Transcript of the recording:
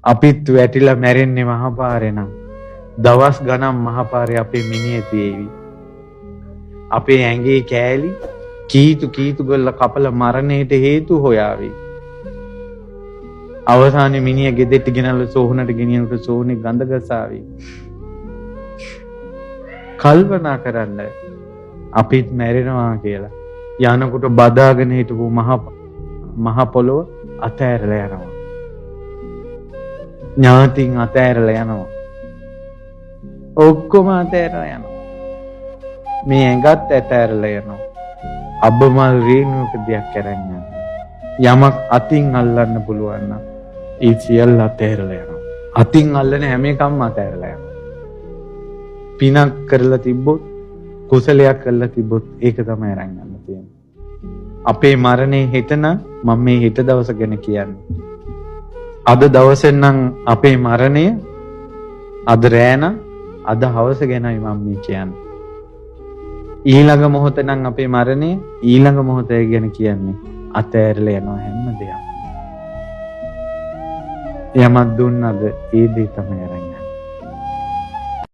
අපිත් වැටිලා මැරෙන්නේ මහපාරේ නම් දවස් ගණන් මහපාරේ අපේ මිනිහ තියේවි. අපේ ඇඟේ කෑලි කීතු ගොල්ල කපල මරණයට හේතු හොයාවි. අවසානයේ මිනිහ ගෙදෙට්ට ගෙනල්ලා සෝහනට ගෙනියනකොට සෝහනේ ගඳ ගසාවි. කල්පනා කරන්න අපිත් මැරෙනවා කියලා. යනකොට බදාගෙන හිටපු මහ පොළොව අතෑරලා යනවා. ඥාතින් අතෑරලා යනවා. ඔක්කොම අතෑරලා යනවා. මේ ඇඟත් අතෑරලා යනවා. අබ්බමල් රේණුවක දෙයක් කරන් යනවා. යමක් අතින් අල්ලන්න පුළුවන් නම් ඒ සියල්ල අතෑරලා යනවා. අතින් අල්ලන හැම එකක්ම අතෑරලා යනවා. පිනක් කරලා තිබ්බොත් කුසලයක් කරලා තිබ්බොත් ඒක තමයි අරන් යන්න තියෙන්නේ. අපේ මරණේ හෙට නම් මම මේ හෙට දවස ගැන කියන්නේ. අද දවසෙන් නම් අපේ මරණය අද රෑ නම් අද හවස ගැනයි මම මේ කියන්නේ. ඊළඟ මොහොත නම් අපේ මරණය ඊළඟ මොහොත ගැන කියන්නේ. අතෑරලා යනවා හැම දෙයක්. යමක් දුන්නද ඒ දේ තමයි අරන් යන්නේ.